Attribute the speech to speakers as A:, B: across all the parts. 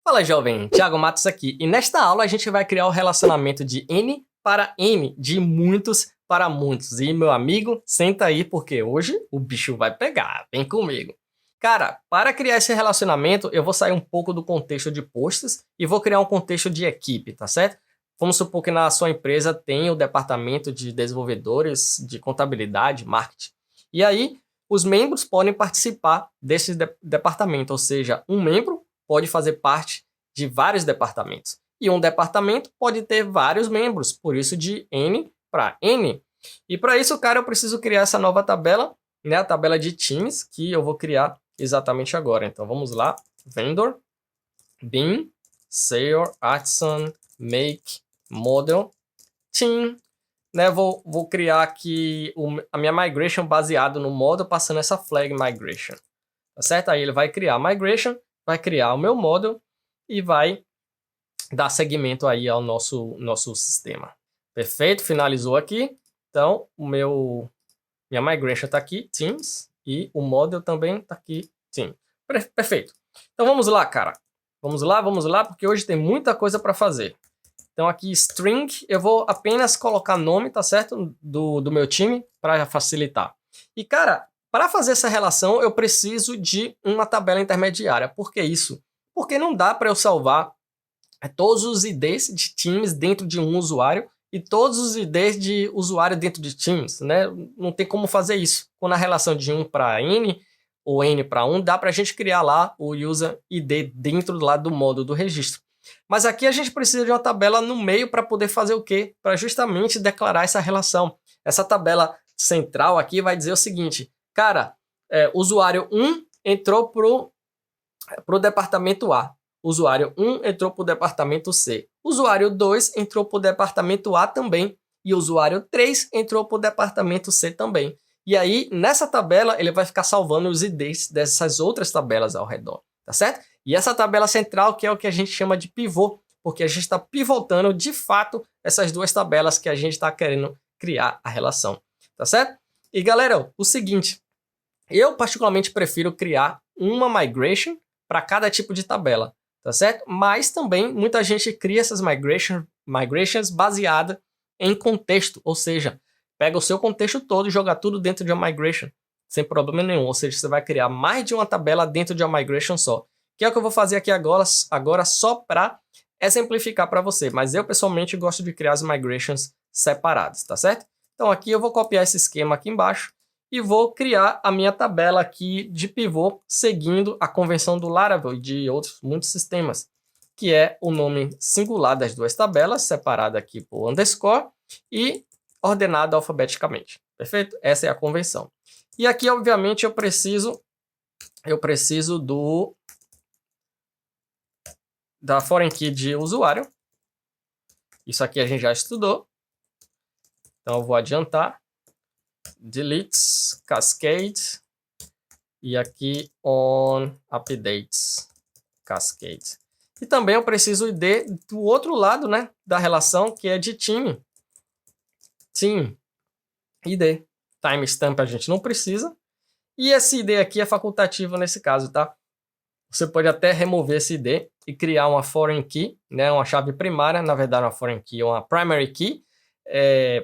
A: Fala jovem, Thiago Matos aqui, e nesta aula a gente vai criar o relacionamento de N para N, de muitos para muitos. E meu amigo, senta aí porque hoje o bicho vai pegar, vem comigo. Cara, para criar esse relacionamento eu vou sair um pouco do contexto de posts e vou criar um contexto de equipe, tá certo? Vamos supor que na sua empresa tem o departamento de desenvolvedores, de contabilidade, marketing. E aí os membros podem participar desse departamento, ou seja, um membro pode fazer parte de vários departamentos. E um departamento pode ter vários membros, por isso de N para N. E para isso, cara, eu preciso criar essa nova tabela, né, a tabela de times, que eu vou criar exatamente agora. Então vamos lá, vendor, bin, sale, artisan, make, model, team. Né, vou criar aqui a minha migration baseado no model, passando essa flag migration. Tá certo? Aí ele vai criar a migration, vai criar o meu model e vai dar seguimento aí ao nosso sistema. Perfeito, finalizou aqui. Então, minha migration está aqui, Teams, e o model também está aqui, Team. Perfeito. Então, vamos lá, cara. Vamos lá, porque hoje tem muita coisa para fazer. Então, aqui, string, eu vou apenas colocar nome, tá certo? Do meu time, para facilitar. E, cara, para fazer essa relação, eu preciso de uma tabela intermediária. Por que isso? Porque não dá para eu salvar todos os IDs de times dentro de um usuário e todos os IDs de usuário dentro de times, né? Não tem como fazer isso. Quando a relação de 1 para N ou N para 1, dá para a gente criar lá o user ID dentro lá do módulo do registro. Mas aqui a gente precisa de uma tabela no meio para poder fazer o quê? Para justamente declarar essa relação. Essa tabela central aqui vai dizer o seguinte, cara, usuário 1 entrou pro departamento A. Usuário 1 entrou para o departamento C. Usuário 2 entrou para o departamento A também. E usuário 3 entrou para o departamento C também. E aí, nessa tabela, ele vai ficar salvando os IDs dessas outras tabelas ao redor. Tá certo? E essa tabela central que é o que a gente chama de pivô. Porque a gente está pivotando, de fato, essas duas tabelas que a gente está querendo criar a relação. Tá certo? E galera, o seguinte. Eu particularmente prefiro criar uma migration para cada tipo de tabela. Tá certo? Mas também muita gente cria essas migrations baseada em contexto, ou seja, pega o seu contexto todo e joga tudo dentro de uma migration, sem problema nenhum. Ou seja, você vai criar mais de uma tabela dentro de uma migration só. Que é o que eu vou fazer aqui agora só para exemplificar para você. Mas eu pessoalmente gosto de criar as migrations separadas, tá certo? Então aqui eu vou copiar esse esquema aqui embaixo e vou criar a minha tabela aqui de pivô seguindo a convenção do Laravel e de outros muitos sistemas, que é o nome singular das duas tabelas, separado aqui por underscore e ordenado alfabeticamente. Perfeito? Essa é a convenção. E aqui, obviamente, eu preciso da foreign key de usuário. Isso aqui a gente já estudou. Então eu vou adiantar. Deletes, cascade, e aqui on updates, cascade. E também eu preciso do ID do outro lado, né, da relação, que é de time. Team, ID. Timestamp a gente não precisa. E esse ID aqui é facultativo nesse caso, tá? Você pode até remover esse ID e criar uma foreign key, né, uma chave primária, na verdade uma foreign key, uma primary key,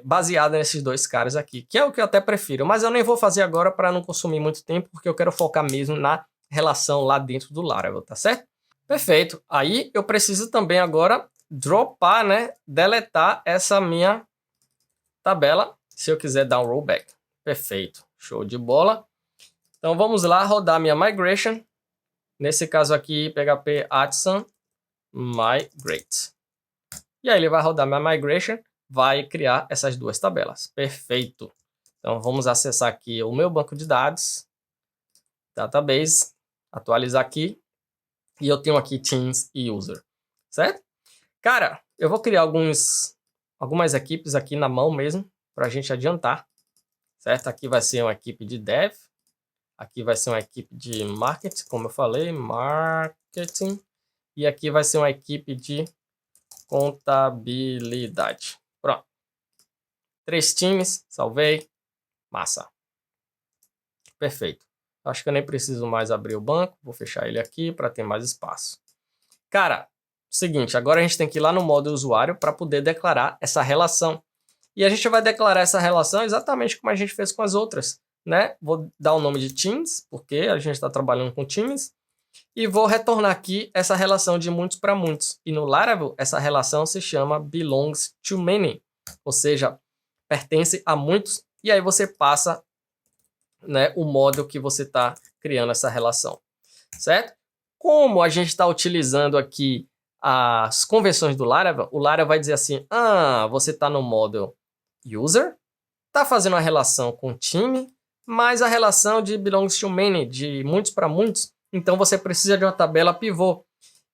A: baseada nesses dois caras aqui, que é o que eu até prefiro, mas eu nem vou fazer agora para não consumir muito tempo, porque eu quero focar mesmo na relação lá dentro do Laravel, tá certo? Perfeito. Aí eu preciso também agora dropar, né, deletar essa minha tabela, se eu quiser dar um rollback. Perfeito. Show de bola. Então vamos lá rodar minha migration. Nesse caso aqui, PHP artisan migrate. E aí ele vai rodar minha migration, vai criar essas duas tabelas. Perfeito. Então vamos acessar aqui o meu banco de dados, database, atualizar aqui, e eu tenho aqui teams e user, certo? Cara, eu vou criar algumas equipes aqui na mão mesmo, para a gente adiantar, certo? Aqui vai ser uma equipe de dev, aqui vai ser uma equipe de marketing, como eu falei, marketing, e aqui vai ser uma equipe de contabilidade. Pronto. 3 times, salvei. Massa. Perfeito. Acho que eu nem preciso mais abrir o banco. Vou fechar ele aqui para ter mais espaço. Cara, seguinte, agora a gente tem que ir lá no modo usuário para poder declarar essa relação. E a gente vai declarar essa relação exatamente como a gente fez com as outras, né? Vou dar o nome de Teams, porque a gente está trabalhando com Teams. E vou retornar aqui essa relação de muitos para muitos. E no Laravel, essa relação se chama belongs to many, ou seja, pertence a muitos. E aí você passa, né, o modo que você está criando essa relação, certo? Como a gente está utilizando aqui as convenções do Laravel, o Laravel vai dizer assim, você está no modo user, está fazendo uma relação com time, mas a relação de belongs to many, de muitos para muitos, então você precisa de uma tabela pivô.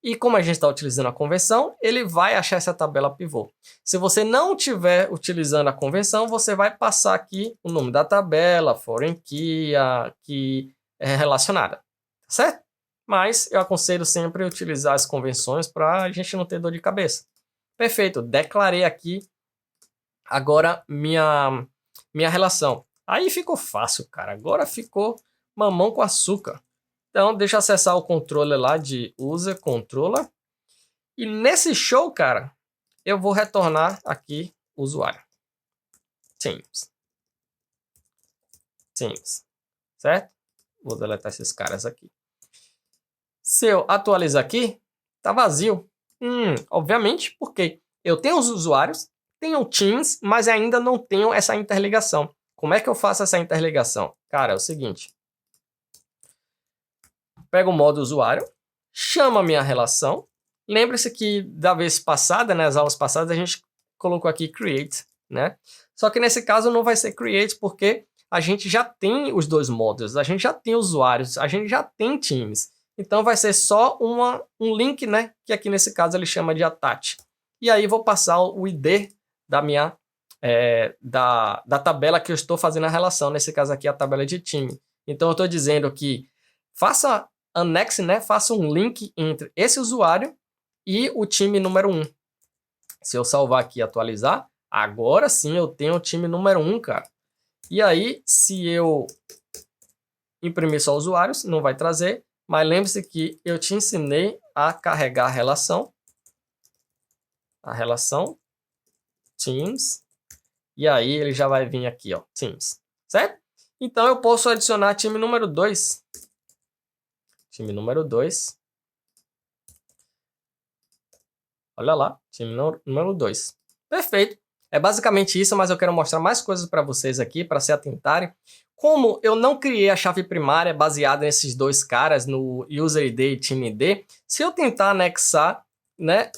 A: E como a gente está utilizando a convenção, ele vai achar essa tabela pivô. Se você não estiver utilizando a convenção, você vai passar aqui o nome da tabela, foreign key, a key relacionada, certo? Mas eu aconselho sempre utilizar as convenções para a gente não ter dor de cabeça. Perfeito, declarei aqui agora minha relação. Aí ficou fácil, cara. Agora ficou mamão com açúcar. Então, deixa eu acessar o controller lá de user controller. E nesse show, cara, eu vou retornar aqui o usuário. Teams. Teams. Certo? Vou deletar esses caras aqui. Se eu atualizar aqui, tá vazio. Obviamente, porque eu tenho os usuários, tenho Teams, mas ainda não tenho essa interligação. Como é que eu faço essa interligação? Cara, é o seguinte. Pego o modo usuário, chamo a minha relação. Lembre-se que da vez passada, nas aulas passadas, a gente colocou aqui create, né? Só que nesse caso não vai ser create porque a gente já tem os dois modos, a gente já tem usuários, a gente já tem Teams. Então vai ser só um link, né? Que aqui nesse caso ele chama de attach. E aí vou passar o ID da minha da tabela que eu estou fazendo a relação. Nesse caso aqui a tabela de time. Então eu estou dizendo que anexe, né? Faça um link entre esse usuário e o time número 1. Se eu salvar aqui e atualizar, agora sim eu tenho o time número 1, cara. E aí, se eu imprimir só usuários, não vai trazer. Mas lembre-se que eu te ensinei a carregar a relação Teams. E aí ele já vai vir aqui, ó, Teams. Certo? Então eu posso adicionar time número 2. Time número 2. Olha lá, time número 2. Perfeito. É basicamente isso, mas eu quero mostrar mais coisas para vocês aqui, para se atentarem. Como eu não criei a chave primária baseada nesses dois caras, no user ID e time ID, se eu tentar anexar, né,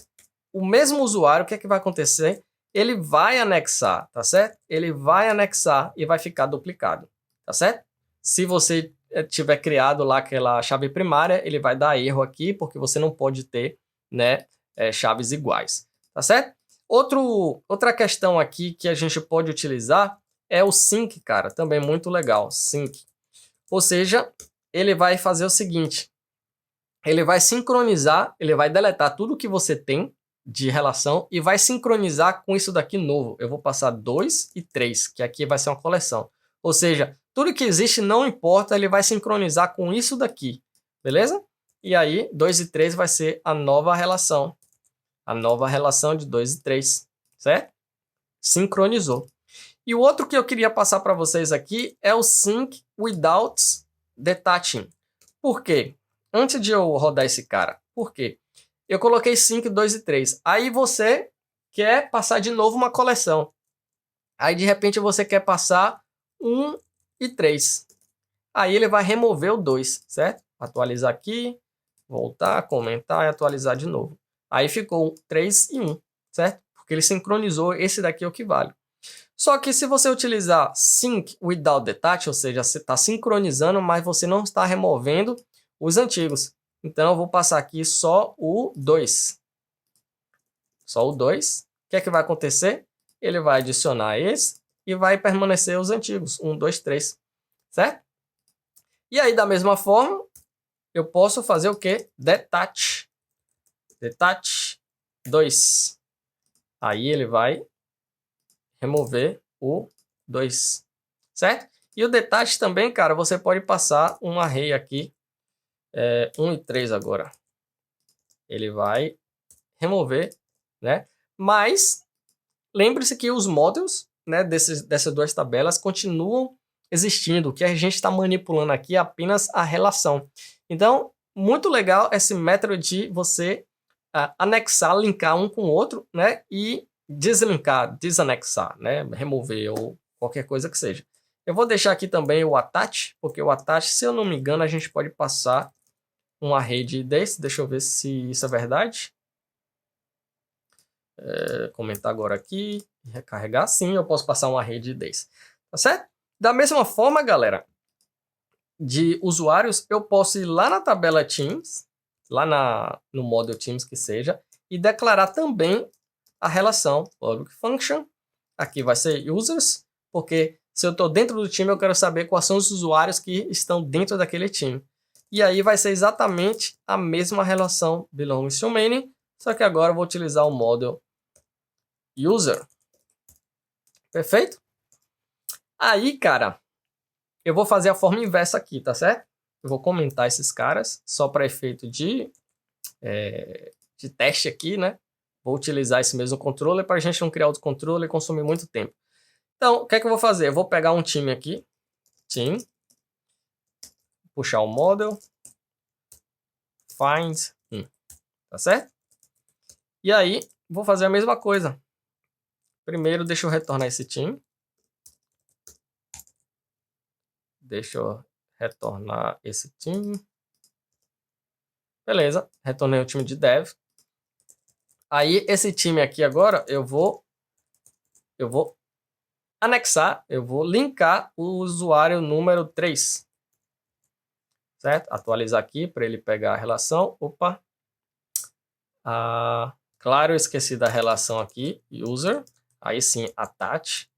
A: o mesmo usuário, o que é que vai acontecer? Ele vai anexar, tá certo? Ele vai anexar e vai ficar duplicado, tá certo? Se você tiver criado lá aquela chave primária, ele vai dar erro aqui, porque você não pode ter, né, chaves iguais, tá certo? Outra questão aqui que a gente pode utilizar é o sync, cara, também muito legal, sync. Ou seja, ele vai fazer o seguinte, ele vai sincronizar, ele vai deletar tudo que você tem de relação e vai sincronizar com isso daqui novo. Eu vou passar 2 e 3, que aqui vai ser uma coleção. Ou seja, tudo que existe não importa, ele vai sincronizar com isso daqui, beleza? E aí, 2 e 3 vai ser a nova relação. A nova relação de 2 e 3, certo? Sincronizou. E o outro que eu queria passar para vocês aqui é o sync without detaching. Por quê? Antes de eu rodar esse cara, por quê? Eu coloquei sync 2 e 3. Aí você quer passar de novo uma coleção. Aí de repente você quer passar 1 e 3. Aí ele vai remover o 2, certo? Atualizar aqui, voltar, comentar e atualizar de novo. Aí ficou 3 e 1, certo? Porque ele sincronizou, esse daqui é o que vale. Só que se você utilizar sync without detach, ou seja, você está sincronizando, mas você não está removendo os antigos. Então eu vou passar aqui só o 2. Só o 2. O que é que vai acontecer? Ele vai adicionar esse e vai permanecer os antigos. 1, 2, 3. Certo? E aí, da mesma forma, eu posso fazer o quê? Detach. Detach 2. Aí ele vai remover o 2. Certo? E o detach também, cara, você pode passar um array aqui. 1 e 3 agora. ele vai remover, né? Mas lembre-se que os modules, né, dessas duas tabelas continuam existindo. O que a gente está manipulando aqui é apenas a relação. Então, muito legal esse método de você anexar, linkar um com o outro, né, e deslinkar, desanexar, né, remover ou qualquer coisa que seja. Eu vou deixar aqui também o attach, porque o attach, se eu não me engano, a gente pode passar um array desse. Deixa eu ver se isso é verdade. Comentar agora aqui, recarregar. Sim, eu posso passar um array desse. Tá certo? Da mesma forma, galera, de usuários, eu posso ir lá na tabela Teams, lá no model Teams que seja, e declarar também a relação public function. Aqui vai ser users, porque se eu estou dentro do time, eu quero saber quais são os usuários que estão dentro daquele time. E aí vai ser exatamente a mesma relação belongs to many, só que agora eu vou utilizar o model user. Perfeito? Aí, cara, eu vou fazer a forma inversa aqui, tá certo? Eu vou comentar esses caras só para efeito de teste aqui, né? Vou utilizar esse mesmo controller para a gente não criar outro controller e consumir muito tempo. Então, o que é que eu vou fazer? Eu vou pegar um time aqui, team, puxar o model, find, tá certo? E aí, vou fazer a mesma coisa. Primeiro, deixa eu retornar esse time. Deixa eu retornar esse time. Beleza, retornei o time de dev. Aí, esse time aqui agora, eu vou anexar, eu vou linkar o usuário número 3. Certo? Atualizar aqui para ele pegar a relação. Opa! Claro, eu esqueci da relação aqui, user. Aí sim, attach.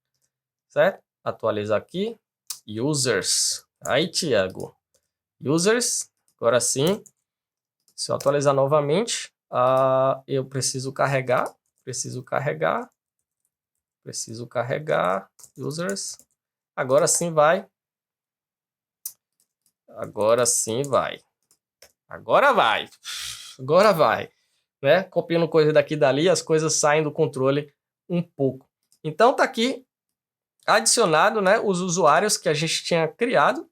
A: Certo? Atualizar aqui. Users. Aí, Thiago. Users. Agora sim. Se eu atualizar novamente, eu preciso carregar. Users. Agora sim vai. Agora vai. Né? Copiando coisa daqui e dali, as coisas saem do controle um pouco. Então tá aqui adicionado, né, os usuários que a gente tinha criado.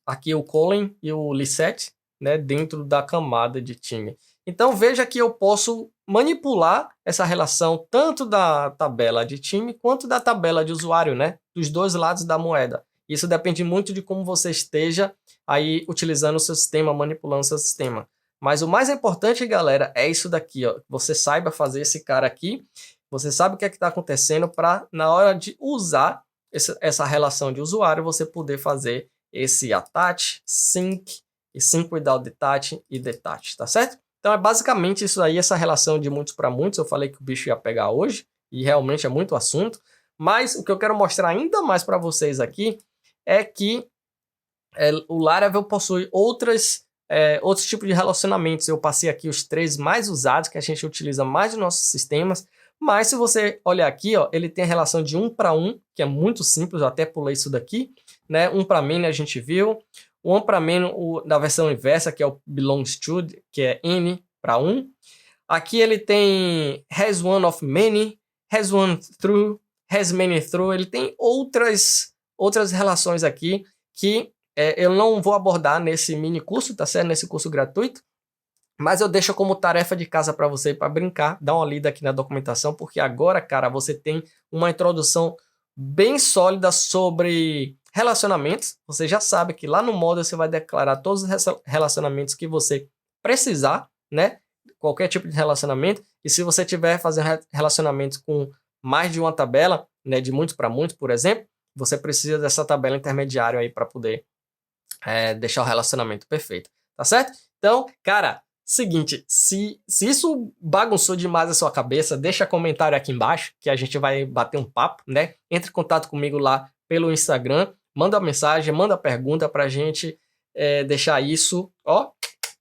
A: Aqui o Colin e o Lisette, né, dentro da camada de time. Então veja que eu posso manipular essa relação tanto da tabela de time quanto da tabela de usuário, né, dos dois lados da moeda. Isso depende muito de como você esteja aí utilizando o seu sistema, manipulando o seu sistema. Mas o mais importante, galera, é isso daqui, ó. Você saiba fazer esse cara aqui, você sabe o que é que está acontecendo para, na hora de usar essa relação de usuário, você poder fazer esse attach, sync, e sync without detach e detach, tá certo? Então é basicamente isso aí, essa relação de muitos para muitos. Eu falei que o bicho ia pegar hoje, e realmente é muito assunto, mas o que eu quero mostrar ainda mais para vocês aqui é que o Laravel possui outros tipos de relacionamentos. Eu passei aqui os 3 mais usados, que a gente utiliza mais nos nossos sistemas, mas se você olhar aqui, ó, ele tem a relação de 1 para 1, que é muito simples, eu até pulei isso daqui, né? 1 para many a gente viu, o 1 para many da versão inversa, que é o belongs to, que é n para 1. Aqui ele tem has one of many, has one through, has many through. Ele tem outras relações aqui que eu não vou abordar nesse mini curso, tá certo? Nesse curso gratuito. Mas eu deixo como tarefa de casa para você, para brincar, dá uma lida aqui na documentação, porque agora, cara, você tem uma introdução bem sólida sobre relacionamentos. Você já sabe que lá no módulo você vai declarar todos os relacionamentos que você precisar, né? Qualquer tipo de relacionamento. E se você tiver fazendo relacionamentos com mais de uma tabela, né, de muitos para muitos, por exemplo, você precisa dessa tabela intermediária aí para poder deixar o relacionamento perfeito, tá certo? Então, cara, seguinte, se isso bagunçou demais a sua cabeça, deixa comentário aqui embaixo, que a gente vai bater um papo, né? Entre em contato comigo lá pelo Instagram, manda uma mensagem, manda pergunta pra gente deixar isso, ó,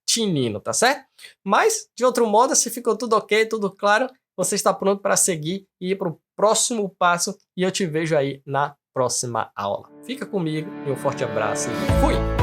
A: tinindo, tá certo? Mas, de outro modo, se ficou tudo ok, tudo claro, você está pronto para seguir e ir para o próximo passo, e eu te vejo aí na próxima aula. Fica comigo e um forte abraço e fui!